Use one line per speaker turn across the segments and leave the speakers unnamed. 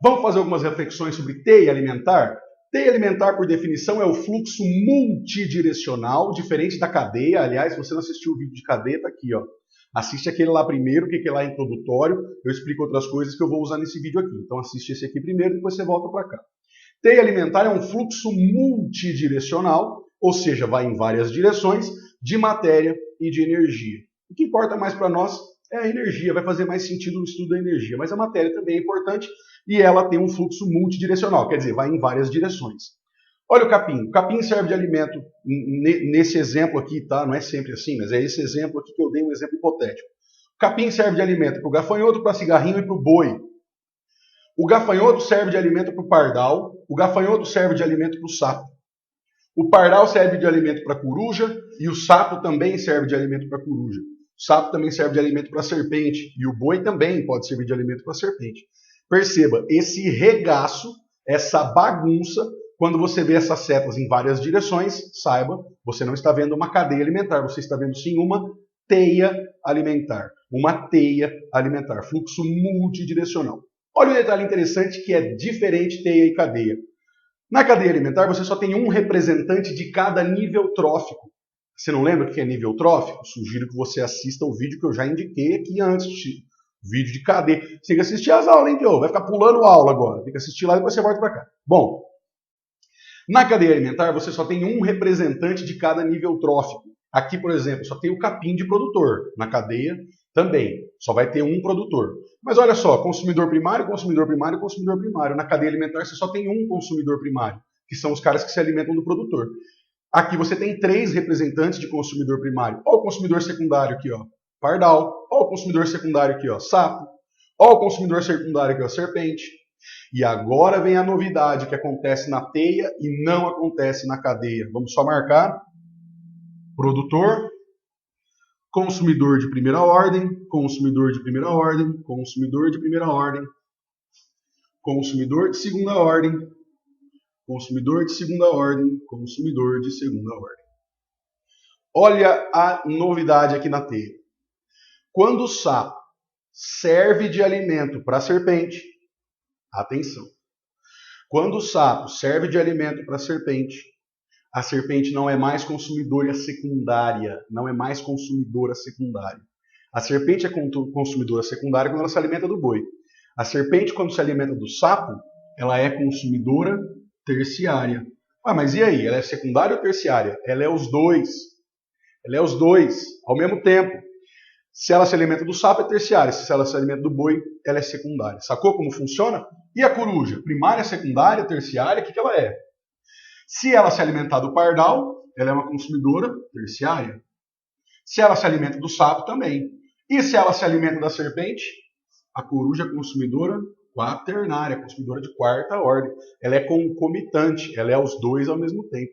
Vamos fazer algumas reflexões sobre teia alimentar? Teia alimentar, por definição, é o fluxo multidirecional, diferente da cadeia. Aliás, se você não assistiu o vídeo de cadeia, está aqui, ó. Assiste aquele lá primeiro, que é lá introdutório. Eu explico outras coisas que eu vou usar nesse vídeo aqui. Então assiste esse aqui primeiro, depois você volta para cá. Teia alimentar é um fluxo multidirecional, ou seja, vai em várias direções, de matéria e de energia. O que importa mais para nós é a energia, vai fazer mais sentido no estudo da energia, mas a matéria também é importante e ela tem um fluxo multidirecional, quer dizer, vai em várias direções. Olha o capim. O capim serve de alimento, nesse exemplo aqui, tá? Não é sempre assim, mas é esse exemplo aqui que eu dei um exemplo hipotético. O capim serve de alimento para o gafanhoto, para cigarrinho e para o boi. O gafanhoto serve de alimento para o pardal, o gafanhoto serve de alimento para o sapo. O pardal serve de alimento para a coruja e o sapo também serve de alimento para a coruja. O sapo também serve de alimento para a serpente e o boi também pode servir de alimento para a serpente. Perceba, esse regaço, essa bagunça, quando você vê essas setas em várias direções, saiba, você não está vendo uma cadeia alimentar, você está vendo sim uma teia alimentar. Uma teia alimentar, fluxo multidirecional. Olha um detalhe interessante que é diferente teia e cadeia. Na cadeia alimentar, você só tem um representante de cada nível trófico. Você não lembra o que é nível trófico? Sugiro que você assista o vídeo que eu já indiquei aqui antes. Vídeo de cadeia. Você tem que assistir as aulas, hein, Pio? Vai ficar pulando aula agora. Tem que assistir lá e depois você volta para cá. Bom, na cadeia alimentar, você só tem um representante de cada nível trófico. Aqui, por exemplo, só tem o capim de produtor. Na cadeia, também. Só vai ter um produtor. Mas olha só, consumidor primário, consumidor primário, consumidor primário. Na cadeia alimentar, você só tem um consumidor primário, que são os caras que se alimentam do produtor. Aqui você tem 3 representantes de consumidor primário. Olha o consumidor secundário aqui, ó, pardal. Olha o consumidor secundário aqui, ó, sapo. Olha o consumidor secundário aqui, ó, serpente. E agora vem a novidade que acontece na teia e não acontece na cadeia. Vamos só marcar. Produtor, consumidor de primeira ordem, consumidor de primeira ordem, consumidor de primeira ordem, consumidor de segunda ordem, consumidor de segunda ordem, consumidor de segunda ordem. Olha a novidade aqui na teia. Quando o sapo serve de alimento para a serpente, atenção. Quando o sapo serve de alimento para a serpente não é mais consumidora secundária. Não é mais consumidora secundária. A serpente é consumidora secundária quando ela se alimenta do boi. A serpente, quando se alimenta do sapo, ela é consumidora terciária. Ah, mas e aí? Ela é secundária ou terciária? Ela é os dois. Ela é os dois, ao mesmo tempo. Se ela se alimenta do sapo, é terciária. Se ela se alimenta do boi, ela é secundária. Sacou como funciona? E a coruja? Primária, secundária, terciária, o que ela é? Se ela se alimentar do pardal, ela é uma consumidora terciária. Se ela se alimenta do sapo, também. E se ela se alimenta da serpente, a coruja é consumidora quaternária, consumidora de quarta ordem. Ela é concomitante, ela é os dois ao mesmo tempo.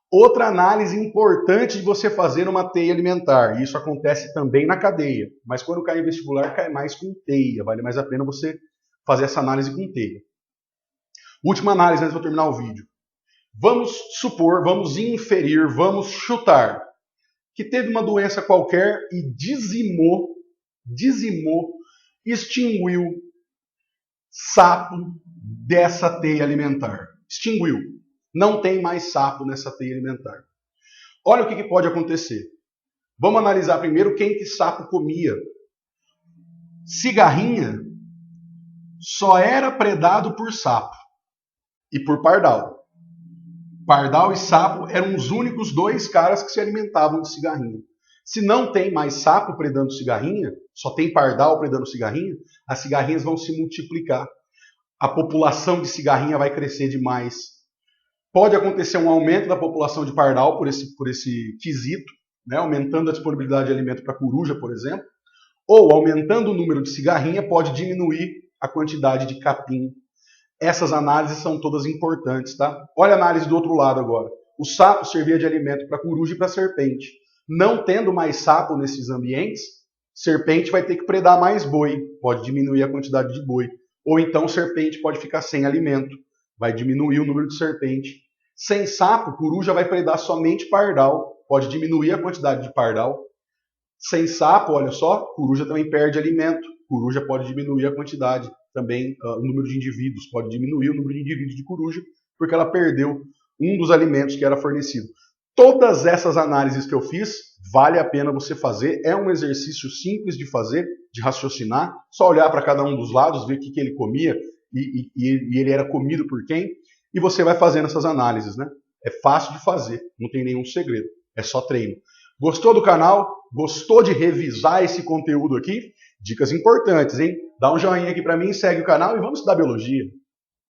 Outra análise importante de você fazer uma teia alimentar, e isso acontece também na cadeia, mas quando cai em vestibular, cai mais com teia, vale mais a pena você fazer essa análise com teia. Última análise antes de eu terminar o vídeo. Vamos supor, vamos inferir, vamos chutar que teve uma doença qualquer e dizimou, extinguiu sapo dessa teia alimentar. Extinguiu. Não tem mais sapo nessa teia alimentar. Olha o que pode acontecer. Vamos analisar primeiro quem que sapo comia. Cigarrinha só era predado por sapo e por pardal. Pardal e sapo eram os únicos 2 caras que se alimentavam de cigarrinha. Se não tem mais sapo predando cigarrinha, só tem pardal predando cigarrinha, as cigarrinhas vão se multiplicar. A população de cigarrinha vai crescer demais. Pode acontecer um aumento da população de pardal por esse quesito, né? Aumentando a disponibilidade de alimento para coruja, por exemplo, ou aumentando o número de cigarrinha, pode diminuir a quantidade de capim. Essas análises são todas importantes, tá? Olha a análise do outro lado agora. O sapo servia de alimento para coruja e para serpente. Não tendo mais sapo nesses ambientes, serpente vai ter que predar mais boi, pode diminuir a quantidade de boi. Ou então serpente pode ficar sem alimento, vai diminuir o número de serpente. Sem sapo, coruja vai predar somente pardal, pode diminuir a quantidade de pardal. Sem sapo, olha só, coruja também perde alimento, coruja pode diminuir a quantidade. também o número de indivíduos, pode diminuir o número de indivíduos de coruja, porque ela perdeu um dos alimentos que era fornecido. Todas essas análises que eu fiz, vale a pena você fazer, é um exercício simples de fazer, de raciocinar, só olhar para cada um dos lados, ver o que ele comia e ele era comido por quem, e você vai fazendo essas análises, né? É fácil de fazer, não tem nenhum segredo, é só treino. Gostou do canal? Gostou de revisar esse conteúdo aqui? Dicas importantes, hein? Dá um joinha aqui para mim, segue o canal e vamos estudar biologia.